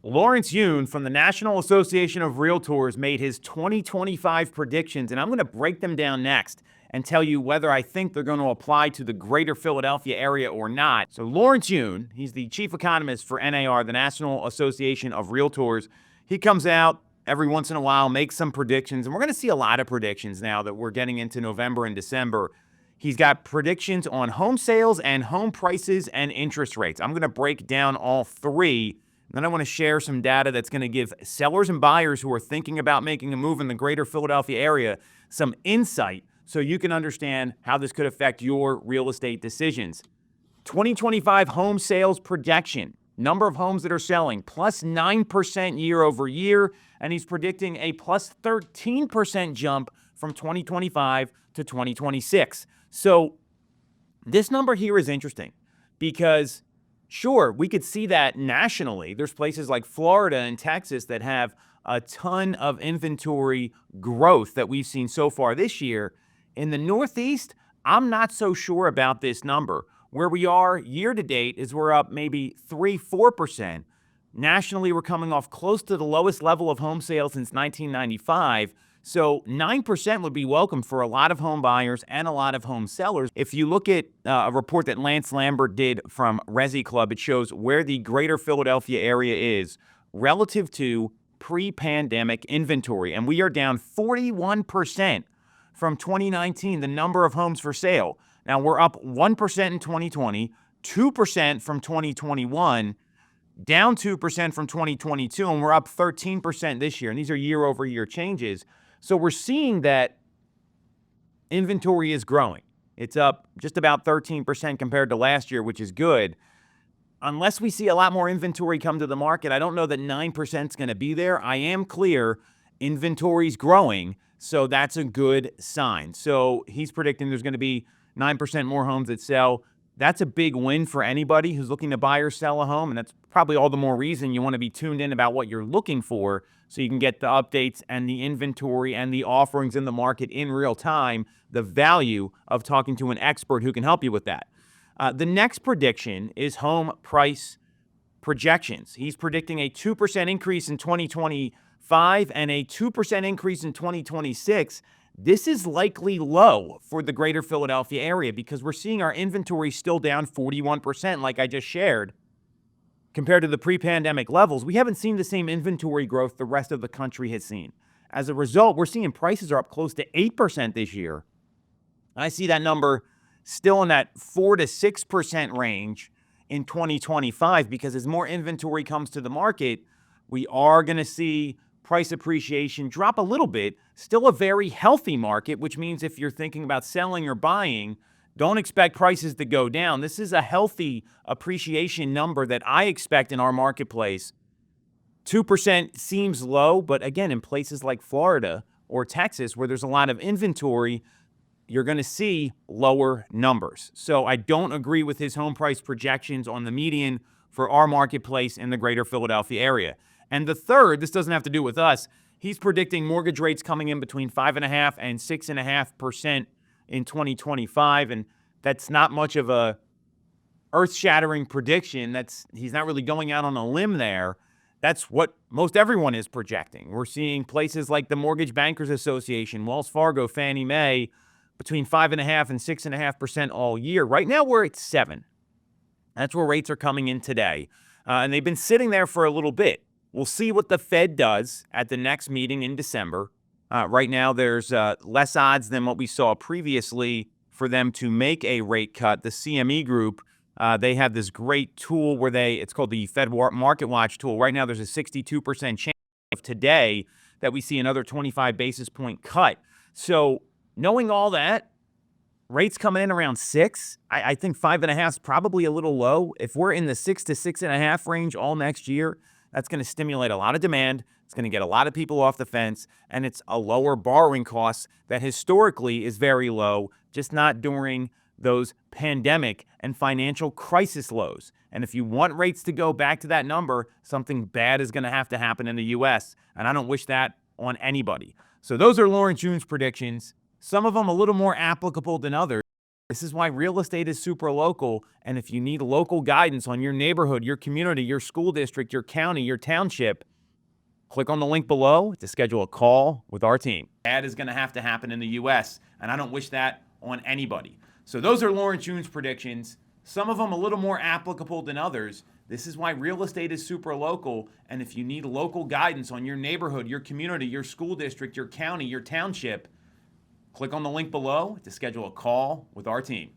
Lawrence Yoon from the National Association of Realtors made his 2025 predictions, and I'm going to break them down next and tell you whether I think they're going to apply to the greater Philadelphia area or not. So Lawrence Yoon, he's the chief economist for NAR, the National Association of Realtors. He comes out every once in a while, makes some predictions, and we're going to see a lot of predictions now that we're getting into November and December. He's got predictions on home sales and home prices and interest rates. I'm going to break down all three. Then I want to share some data that's going to give sellers and buyers who are thinking about making a move in the greater Philadelphia area some insight so you can understand how this could affect your real estate decisions. 2025 home sales projection, number of homes that are selling, plus 9% year over year, and he's predicting a plus 13% jump from 2025 to 2026. So this number here is interesting because sure, we could see that nationally. There's places like Florida and Texas that have a ton of inventory growth that we've seen so far this year. In the Northeast, I'm not so sure about this number. Where we are year to date is we're up maybe 3-4%. Nationally, we're coming off close to the lowest level of home sales since 1995. So 9% would be welcome for a lot of home buyers and a lot of home sellers. If you look at a report that Lance Lambert did from Resi Club, it shows where the greater Philadelphia area is relative to pre-pandemic inventory. And we are down 41% from 2019, the number of homes for sale. Now, we're up 1% in 2020, 2% from 2021, down 2% from 2022, and we're up 13% this year. And these are year-over-year changes. So we're seeing that inventory is growing. It's up just about 13% compared to last year, which is good. Unless we see a lot more inventory come to the market, I don't know that 9% is going to be there. I am clear inventory's growing, so that's a good sign. So he's predicting there's going to be 9% more homes that sell. That's a big win for anybody who's looking to buy or sell a home, and that's probably all the more reason you want to be tuned in about what you're looking for so you can get the updates and the inventory and the offerings in the market in real time, the value of talking to an expert who can help you with that. The next prediction is home price projections. He's predicting a 2% increase in 2025 and a 2% increase in 2026. This is likely low for the greater Philadelphia area because we're seeing our inventory still down 41%, like I just shared, compared to the pre-pandemic levels. We haven't seen the same inventory growth the rest of the country has seen. As a result, we're seeing prices are up close to 8% this year. I see that number still in that 4 to 6% range in 2025 because as more inventory comes to the market, we are going to see price appreciation drop a little bit. Still a very healthy market, which means if you're thinking about selling or buying, don't expect prices to go down. This is a healthy appreciation number that I expect in our marketplace. 2% seems low, but again, in places like Florida or Texas, where there's a lot of inventory, you're going to see lower numbers. So I don't agree with his home price projections on the median for our marketplace in the greater Philadelphia area. And the third, this doesn't have to do with us, he's predicting mortgage rates coming in between 5.5% and 6.5% in 2025, and that's not much of a earth-shattering prediction. He's not really going out on a limb there. That's what most everyone is projecting. We're seeing places like the Mortgage Bankers Association, Wells Fargo, Fannie Mae, between 5.5% and 6.5% all year. Right now, we're at 7%. That's where rates are coming in today, and they've been sitting there for a little bit. We'll see what the Fed does at the next meeting in December. Right now, there's less odds than what we saw previously for them to make a rate cut. The CME Group, they have this great tool where it's called the Fed Market Watch tool. Right now, there's a 62% chance of today that we see another 25 basis point cut. So knowing all that, rates coming in around 6, I think 5.5 is probably a little low. If we're in the 6 to 6.5 range all next year, that's going to stimulate a lot of demand. It's going to get a lot of people off the fence, and it's a lower borrowing cost that historically is very low, just not during those pandemic and financial crisis lows. And if you want rates to go back to that number, something bad is going to have to happen in the U.S., and I don't wish that on anybody. So those are Lawrence Yoon's predictions, some of them a little more applicable than others. This is why real estate is super local. And if you need local guidance on your neighborhood, your community, your school district, your county, your township, click on the link below to schedule a call with our team. That is going to have to happen in the U.S., and I don't wish that on anybody. So those are Lawrence Yoon's predictions. Some of them a little more applicable than others. This is why real estate is super local, and if you need local guidance on your neighborhood, your community, your school district, your county, your township, click on the link below to schedule a call with our team.